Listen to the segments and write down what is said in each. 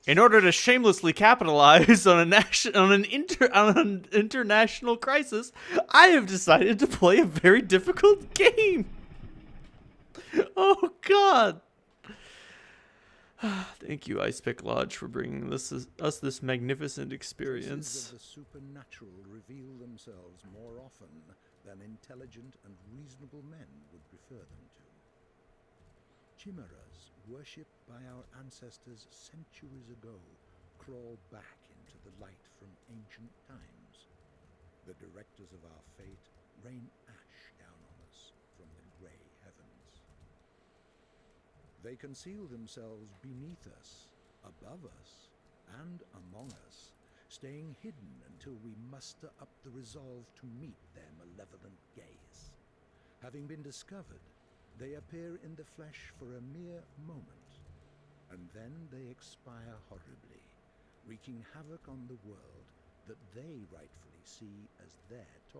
In order to shamelessly capitalize on an international crisis, I have decided to play a very difficult game. Oh God! Thank you, Ice Pick Lodge, for bringing us this magnificent experience. Traces of the supernatural reveal themselves more often than intelligent and reasonable men would prefer them to. Chimeras, worshipped by our ancestors centuries ago, crawl back into the light from ancient times. The directors of our fate rain ash down on us from the grey heavens. They conceal themselves beneath us, above us, and among us, staying hidden until we muster up the resolve to meet their malevolent gaze. Having been discovered, they appear in the flesh for a mere moment, and then they expire horribly, wreaking havoc on the world that they rightfully see as their toy.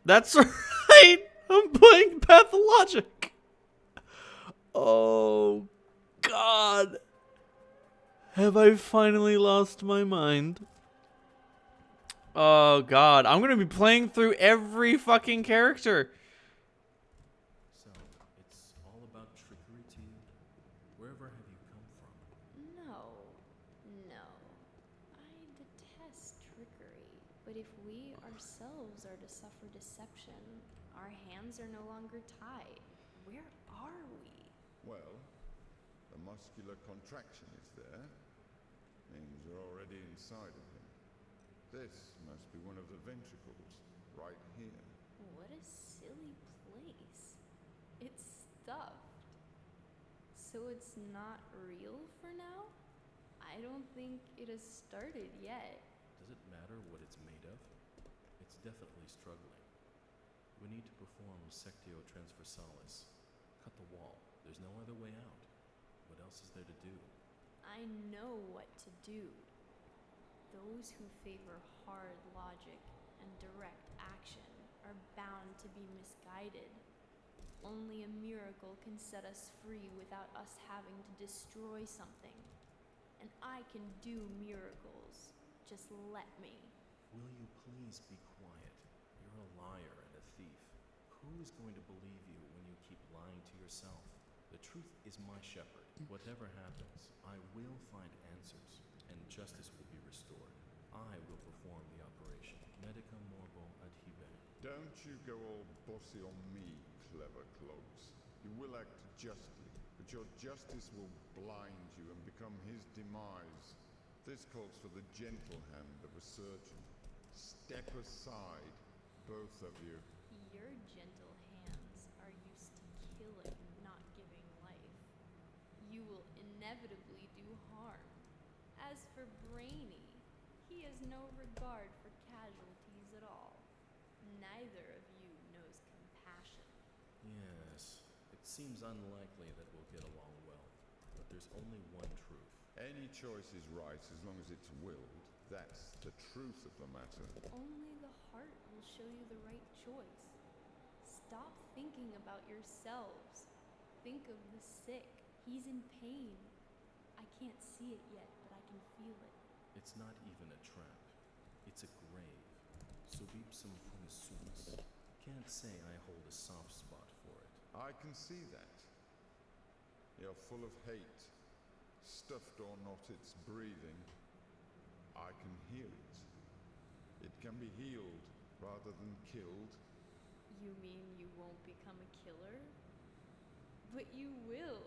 That's right! I'm playing Pathologic! Oh, God. Have I finally lost my mind? Oh, God. I'm gonna be playing through every fucking character. So, it's all about trickery to you? Wherever have you come from? No. I detest trickery. But if we ourselves are to suffer deception, our hands are no longer tied. Where are we? Well, the muscular contraction is there. Means you're already inside of him. This must be one of the ventricles, right here. What a silly place. It's stuffed. So it's not real for now? I don't think it has started yet. Does it matter what it's made of? It's definitely struggling. We need to perform Sectio Transversalis. Cut the wall. There's no other way out. What else is there to do? I know what to do. Those who favor hard logic and direct action are bound to be misguided. Only a miracle can set us free without us having to destroy something. And I can do miracles. Just let me. Will you please be quiet? You're a liar and a thief. Who is going to believe you when you keep lying to yourself? The truth is my shepherd. Whatever happens, I will find answers, and justice will be restored. I will perform the operation. Medica morbo adhibe. Don't you go all bossy on me, clever clogs. You will act justly, but your justice will blind you and become his demise. This calls for the gentle hand of a surgeon. Step aside, both of you. Your gentle hands are used to killing, not giving life. You will inevitably do harm. As for Brainy, he has no regard for casualties at all. Neither of you knows compassion. Yes, it seems unlikely that we'll get along well, but there's only one truth. Any choice is right as long as it's willed. That's the truth of the matter. Only the heart will show you the right choice. Stop thinking about yourselves. Think of the sick. He's in pain. I can't see it yet, but I can feel it. It's not even a trap. It's a grave. Subipsum funisumus. Can't say I hold a soft spot for it. I can see that. You're full of hate. Stuffed or not, it's breathing. I can hear it. It can be healed rather than killed. You mean you won't become a killer? But you will.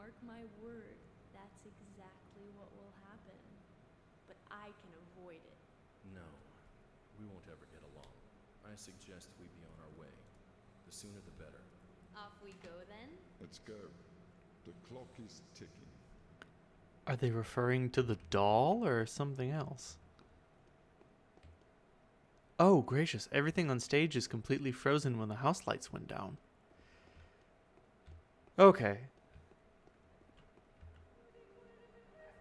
Mark my word, that's exactly what will happen. But I can avoid it. No, we won't ever get along. I suggest we be on our way. The sooner the better. Off we go then? Let's go. The clock is ticking. Are they referring to the doll or something else? Oh, gracious. Everything on stage is completely frozen when the house lights went down. Okay.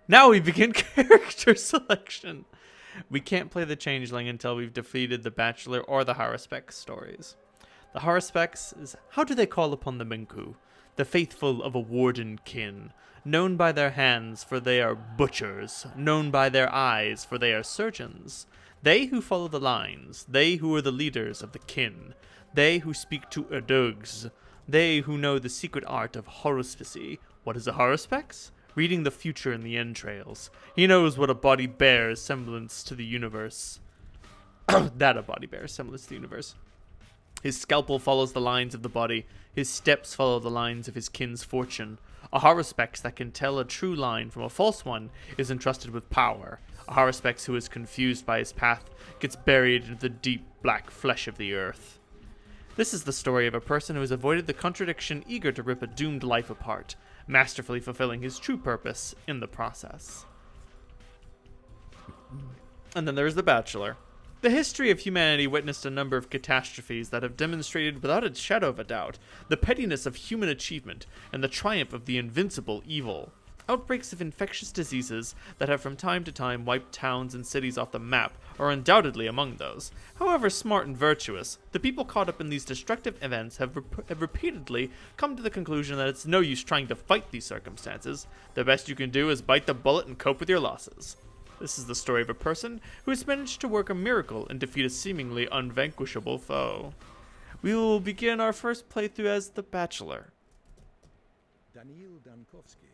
Now we begin character selection. We can't play the Changeling until we've defeated the Bachelor or the Haruspex stories. The Haruspex is how do they call upon the Minku, the faithful of a warden kin, known by their hands for they are butchers, known by their eyes for they are surgeons, they who follow the lines, they who are the leaders of the kin, they who speak to erdugs, they who know the secret art of haruspicy. What is a Haruspex? Reading the future in the entrails. He knows what a body bears semblance to the universe. That a body bears semblance to the universe. His scalpel follows the lines of the body. His steps follow the lines of his kin's fortune. A Haruspex that can tell a true line from a false one is entrusted with power. A Haruspex who is confused by his path gets buried into the deep black flesh of the earth. This is the story of a person who has avoided the contradiction, eager to rip a doomed life apart, masterfully fulfilling his true purpose in the process. And then there's The Bachelor. The history of humanity witnessed a number of catastrophes that have demonstrated without a shadow of a doubt the pettiness of human achievement and the triumph of the invincible evil. Outbreaks of infectious diseases that have from time to time wiped towns and cities off the map are undoubtedly among those. However smart and virtuous, the people caught up in these destructive events have repeatedly come to the conclusion that it's no use trying to fight these circumstances. The best you can do is bite the bullet and cope with your losses. This is the story of a person who has managed to work a miracle and defeat a seemingly unvanquishable foe. We will begin our first playthrough as The Bachelor. Daniil Dankovsky,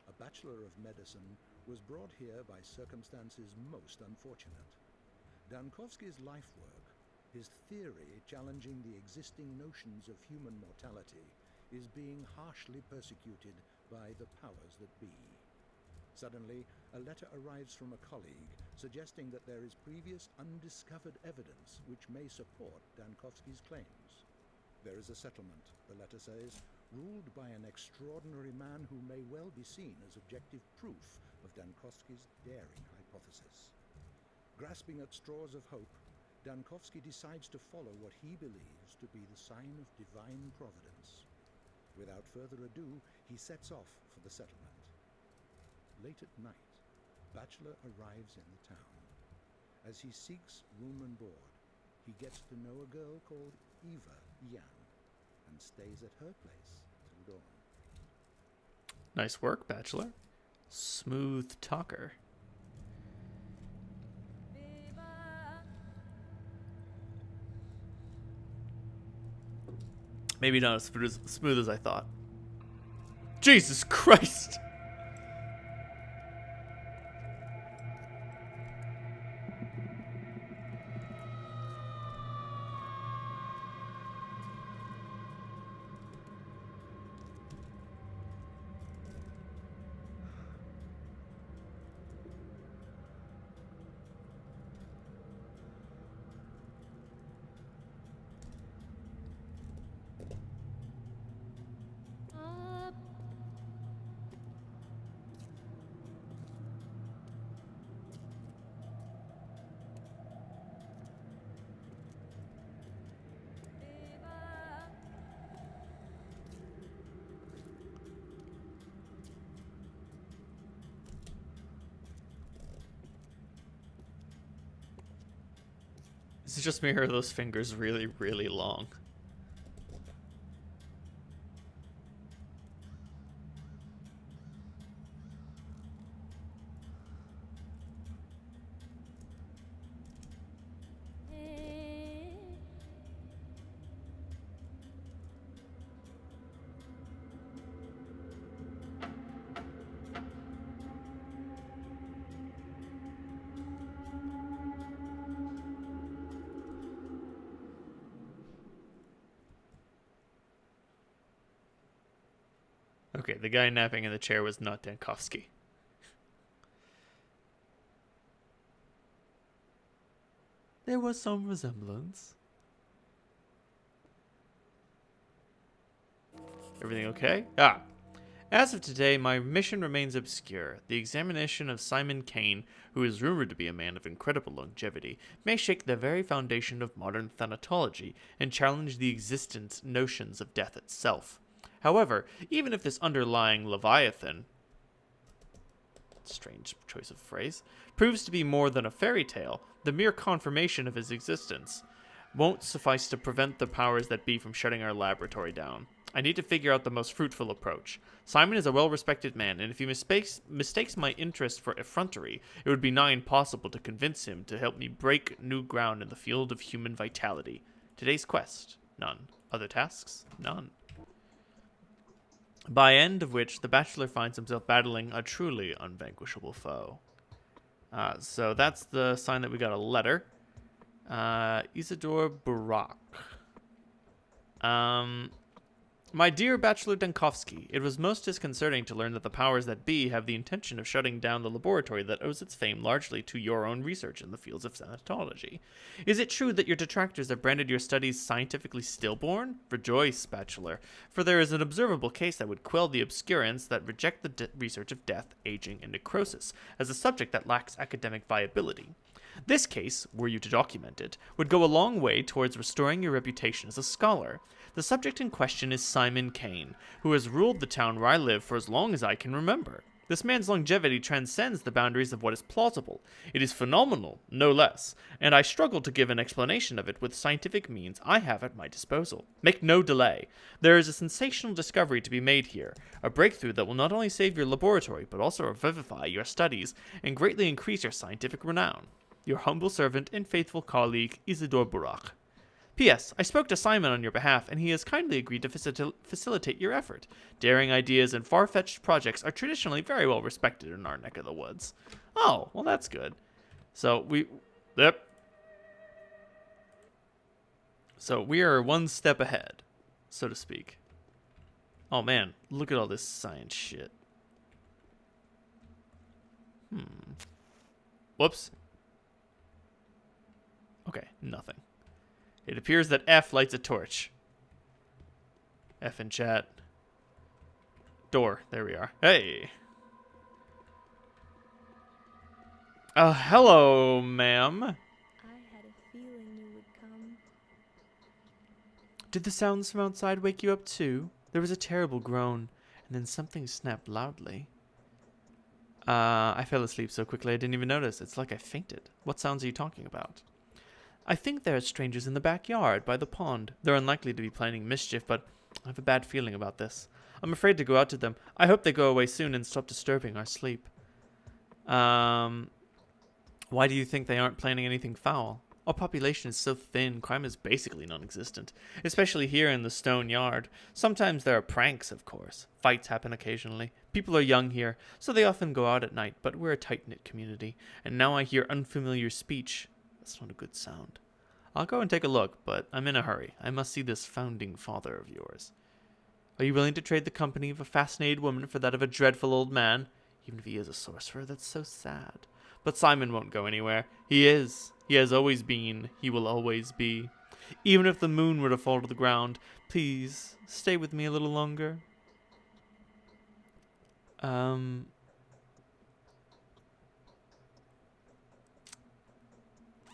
a Bachelor of Medicine, was brought here by circumstances most unfortunate. Dankovsky's life work, his theory challenging the existing notions of human mortality, is being harshly persecuted by the powers that be. Suddenly, a letter arrives from a colleague suggesting that there is previous undiscovered evidence which may support Dankovsky's claims. There is a settlement, the letter says, ruled by an extraordinary man who may well be seen as objective proof of Dankovsky's daring hypothesis. Grasping at straws of hope, Dankovsky decides to follow what he believes to be the sign of divine providence. Without further ado, he sets off for the settlement. Late at night, Bachelor arrives in the town. As he seeks room and board, he gets to know a girl called Eva Yan and stays at her place till dawn. Nice work, Bachelor. Smooth talker. Maybe not as smooth as I thought. Jesus Christ! This is just me, or are those fingers really, really long? Okay, the guy napping in the chair was not Dankovsky. There was some resemblance. Everything okay? Ah. As of today, my mission remains obscure. The examination of Simon Kane, who is rumored to be a man of incredible longevity, may shake the very foundation of modern thanatology and challenge the existence notions of death itself. However, even if this underlying Leviathan, strange choice of phrase, proves to be more than a fairy tale, the mere confirmation of his existence won't suffice to prevent the powers that be from shutting our laboratory down. I need to figure out the most fruitful approach. Simon is a well-respected man, and if he mistakes my interest for effrontery, it would be nigh impossible to convince him to help me break new ground in the field of human vitality. Today's quest, none. Other tasks, none. By end of which, the Bachelor finds himself battling a truly unvanquishable foe. So that's the sign that we got a letter. Isidore Barak. My dear Bachelor Dankovsky, it was most disconcerting to learn that the powers that be have the intention of shutting down the laboratory that owes its fame largely to your own research in the fields of thanatology. Is it true that your detractors have branded your studies scientifically stillborn? Rejoice, Bachelor, for there is an observable case that would quell the obscurants that reject the research of death, aging, and necrosis as a subject that lacks academic viability. This case, were you to document it, would go a long way towards restoring your reputation as a scholar. The subject in question is Simon Kane, who has ruled the town where I live for as long as I can remember. This man's longevity transcends the boundaries of what is plausible. It is phenomenal, no less, and I struggle to give an explanation of it with scientific means I have at my disposal. Make no delay. There is a sensational discovery to be made here, a breakthrough that will not only save your laboratory, but also revivify your studies and greatly increase your scientific renown. Your humble servant and faithful colleague, Isidore Barak. P.S. I spoke to Simon on your behalf, and he has kindly agreed to facilitate your effort. Daring ideas and far-fetched projects are traditionally very well respected in our neck of the woods. Oh, well, that's good. So So we are one step ahead, so to speak. Oh man, look at all this science shit. Whoops. Okay, nothing. It appears that F lights a torch. F in chat. Door. There we are. Hey. Hello, ma'am. I had a feeling you would come. Did the sounds from outside wake you up too? There was a terrible groan, and then something snapped loudly. I fell asleep so quickly I didn't even notice. It's like I fainted. What sounds are you talking about? I think there are strangers in the backyard, by the pond. They're unlikely to be planning mischief, but I have a bad feeling about this. I'm afraid to go out to them. I hope they go away soon and stop disturbing our sleep. Why do you think they aren't planning anything foul? Our population is so thin, crime is basically non-existent, especially here in the stone yard. Sometimes there are pranks, of course. Fights happen occasionally. People are young here, so they often go out at night, but we're a tight-knit community, and now I hear unfamiliar speech. That's not a good sound. I'll go and take a look, but I'm in a hurry. I must see this founding father of yours. Are you willing to trade the company of a fascinated woman for that of a dreadful old man? Even if he is a sorcerer, that's so sad. But Simon won't go anywhere. He is. He has always been. He will always be. Even if the moon were to fall to the ground, please stay with me a little longer.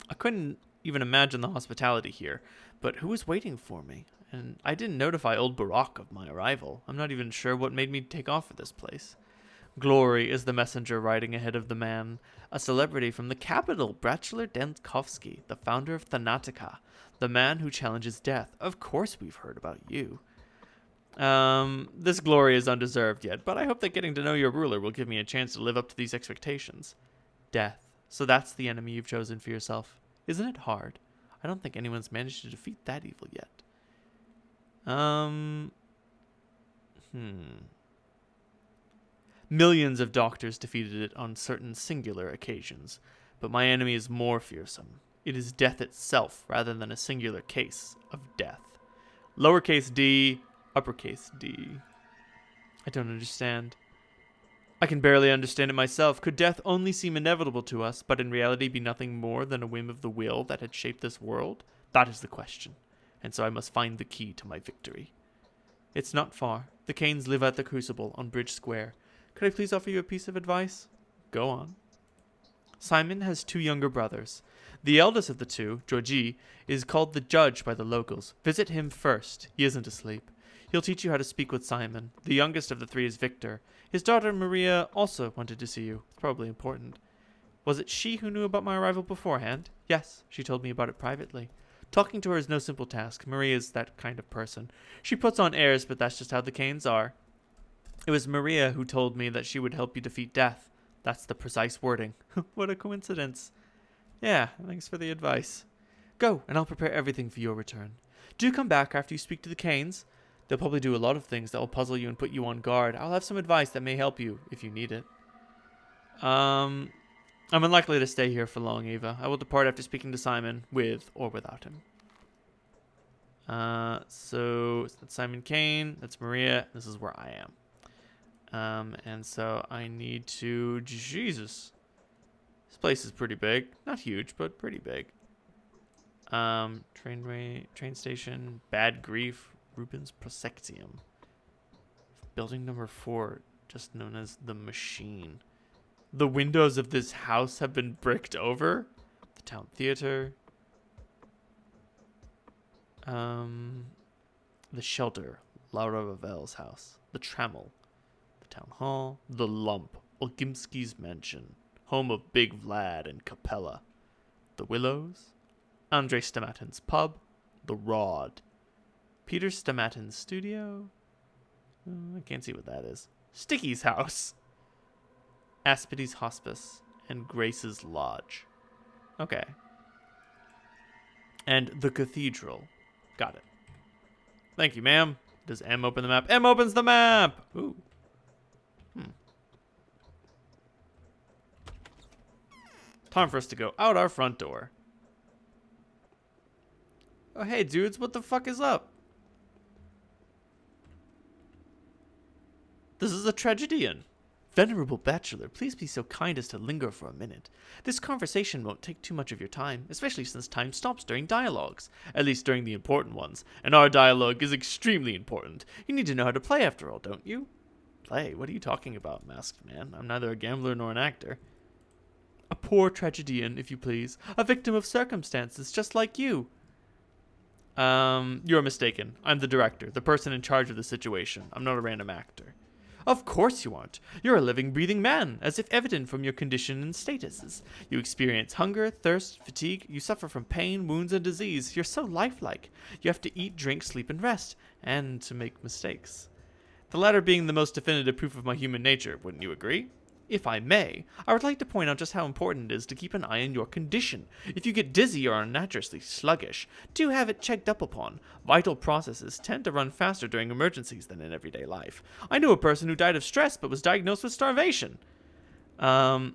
I couldn't even imagine the hospitality here, but who was waiting for me? And I didn't notify old Barak of my arrival. I'm not even sure what made me take off for this place. Glory is the messenger riding ahead of the man, a celebrity from the capital, Bachelor Dankovsky, the founder of Thanatica, the man who challenges death. Of course we've heard about you. This glory is undeserved yet, but I hope that getting to know your ruler will give me a chance to live up to these expectations. Death. So that's the enemy you've chosen for yourself. Isn't it hard? I don't think anyone's managed to defeat that evil yet. Millions of doctors defeated it on certain singular occasions, but my enemy is more fearsome. It is death itself, rather than a singular case of death. Lowercase d, uppercase D. I don't understand. I can barely understand it myself. Could death only seem inevitable to us, but in reality be nothing more than a whim of the will that had shaped this world? That is the question. And so I must find the key to my victory. It's not far. The Canes live at the Crucible on Bridge Square. Could I please offer you a piece of advice? Go on. Simon has 2 younger brothers. The eldest of the 2, Georgie, is called the Judge by the locals. Visit him first. He isn't asleep. He'll teach you how to speak with Simon. The youngest of the 3 is Victor. His daughter Maria also wanted to see you. It's probably important. Was it she who knew about my arrival beforehand? Yes, she told me about it privately. Talking to her is no simple task. Maria is that kind of person. She puts on airs, but that's just how the Canes are. It was Maria who told me that she would help you defeat death. That's the precise wording. What a coincidence. Yeah, thanks for the advice. Go, and I'll prepare everything for your return. Do come back after you speak to the Canes. They'll probably do a lot of things that will puzzle you and put you on guard. I'll have some advice that may help you if you need it. I'm unlikely to stay here for long, Eva. I will depart after speaking to Simon, with or without him. So that's Simon Kane. That's Maria. This is where I am. And so I need to... Jesus. This place is pretty big. Not huge, but pretty big. Train station. Bad Grief. Rubens Prosectium. Building number 4, just known as the Machine. The windows of this house have been bricked over. The Town Theater. The Shelter. Laura Ravel's house. The Trammel. The Town Hall. The Lump. Olgimski's Mansion. Home of Big Vlad and Capella. The Willows. Andrei Stamatin's Pub. The Rod. Peter Stamatin's studio. I can't see what that is. Sticky's house. Aspidy's Hospice. And Grace's Lodge. Okay. And the Cathedral. Got it. Thank you, ma'am. Does M open the map? M opens the map! Ooh. Time for us to go out our front door. Oh, hey, dudes. What the fuck is up? This is a tragedian. Venerable Bachelor, please be so kind as to linger for a minute. This conversation won't take too much of your time, especially since time stops during dialogues, at least during the important ones, and our dialogue is extremely important. You need to know how to play after all, don't you? Play? What are you talking about, masked man? I'm neither a gambler nor an actor. A poor tragedian, if you please. A victim of circumstances, just like you. You're mistaken. I'm the director, the person in charge of the situation. I'm not a random actor. Of course you aren't. You're a living, breathing man, as if evident from your condition and statuses. You experience hunger, thirst, fatigue. You suffer from pain, wounds, and disease. You're so lifelike. You have to eat, drink, sleep, and rest, and to make mistakes. The latter being the most definitive proof of my human nature, wouldn't you agree? If I may, I would like to point out just how important it is to keep an eye on your condition. If you get dizzy or are unnaturally sluggish, do have it checked up upon. Vital processes tend to run faster during emergencies than in everyday life. I knew a person who died of stress but was diagnosed with starvation. It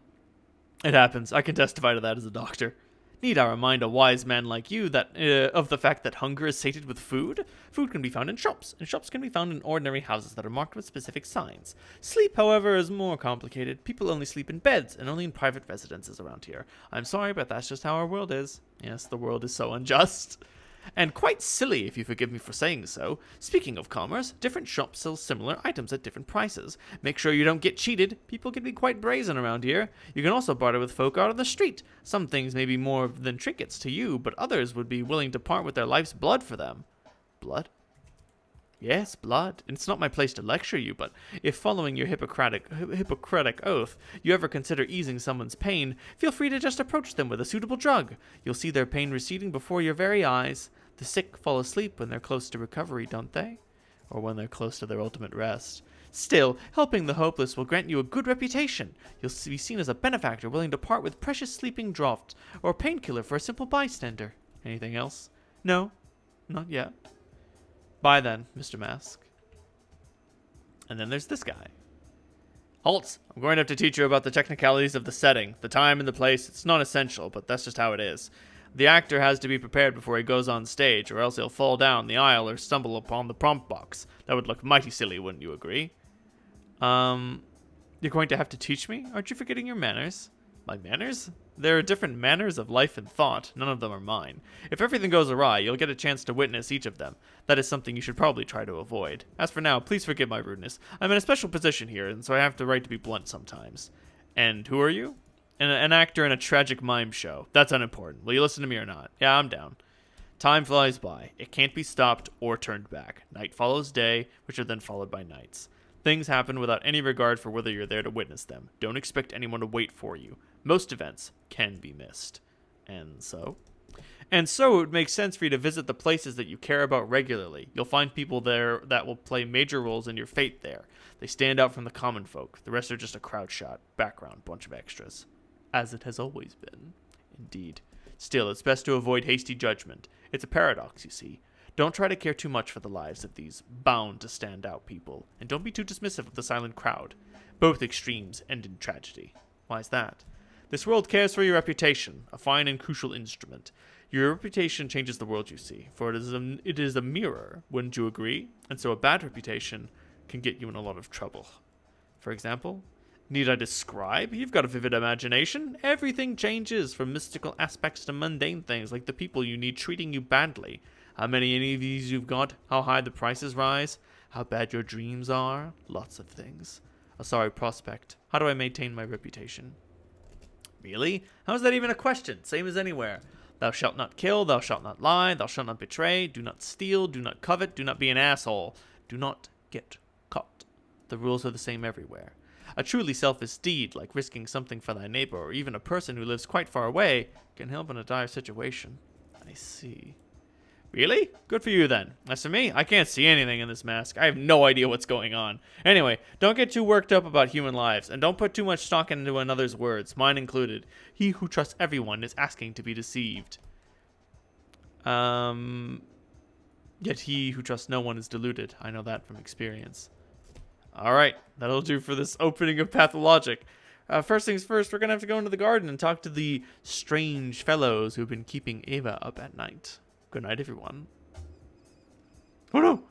happens. I can testify to that as a doctor. Need I remind a wise man like you that of the fact that hunger is sated with food? Food can be found in shops, and shops can be found in ordinary houses that are marked with specific signs. Sleep, however, is more complicated. People only sleep in beds, and only in private residences around here. I'm sorry, but that's just how our world is. Yes, the world is so unjust. And quite silly, if you forgive me for saying so. Speaking of commerce, different shops sell similar items at different prices. Make sure you don't get cheated. People can be quite brazen around here. You can also barter with folk out on the street. Some things may be more than trinkets to you, but others would be willing to part with their life's blood for them. Blood? Yes, blood. It's not my place to lecture you, but if following your Hippocratic oath, you ever consider easing someone's pain, feel free to just approach them with a suitable drug. You'll see their pain receding before your very eyes. The sick fall asleep when they're close to recovery, don't they? Or when they're close to their ultimate rest. Still, helping the hopeless will grant you a good reputation. You'll be seen as a benefactor willing to part with precious sleeping draughts, or a painkiller for a simple bystander. Anything else? No, not yet. Bye then, Mr. Mask. And then there's this guy. Halt! I'm going to have to teach you about the technicalities of the setting, the time and the place. It's not essential, but that's just how it is. The actor has to be prepared before he goes on stage, or else he'll fall down the aisle or stumble upon the prompt box. That would look mighty silly, wouldn't you agree? You're going to have to teach me? Aren't you forgetting your manners? My manners? There are different manners of life and thought. None of them are mine. If everything goes awry, you'll get a chance to witness each of them. That is something you should probably try to avoid. As for now, please forgive my rudeness. I'm in a special position here, and so I have the right to be blunt sometimes. And who are you? An actor in a tragic mime show. That's unimportant. Will you listen to me or not? Yeah, I'm down. Time flies by. It can't be stopped or turned back. Night follows day, which are then followed by nights. Things happen without any regard for whether you're there to witness them. Don't expect anyone to wait for you. Most events can be missed. And so it would make sense for you to visit the places that you care about regularly. You'll find people there that will play major roles in your fate there. They stand out from the common folk. The rest are just a crowd shot, background, bunch of extras. As it has always been. Indeed. Still, it's best to avoid hasty judgment. It's a paradox, you see. Don't try to care too much for the lives of these bound-to-stand-out people, and don't be too dismissive of the silent crowd. Both extremes end in tragedy. Why is that? This world cares for your reputation, a fine and crucial instrument. Your reputation changes the world you see, for it is a mirror, wouldn't you agree? And so a bad reputation can get you in a lot of trouble. For example, need I describe? You've got a vivid imagination. Everything changes, from mystical aspects to mundane things, like the people you need treating you badly. How many interviews you've got, how high the prices rise, how bad your dreams are, lots of things. A sorry prospect. How do I maintain my reputation? Really? How is that even a question? Same as anywhere. Thou shalt not kill, thou shalt not lie, thou shalt not betray, do not steal, do not covet, do not be an asshole. Do not get caught. The rules are the same everywhere. A truly selfless deed, like risking something for thy neighbor, or even a person who lives quite far away, can help in a dire situation. I see. Really? Good for you then. As for me, I can't see anything in this mask. I have no idea what's going on. Anyway, don't get too worked up about human lives, and don't put too much stock into another's words, mine included. He who trusts everyone is asking to be deceived. Yet he who trusts no one is deluded. I know that from experience. Alright, that'll do for this opening of Pathologic. First things first, we're going to have to go into the garden and talk to the strange fellows who've been keeping Ava up at night. Good night, everyone. Oh no!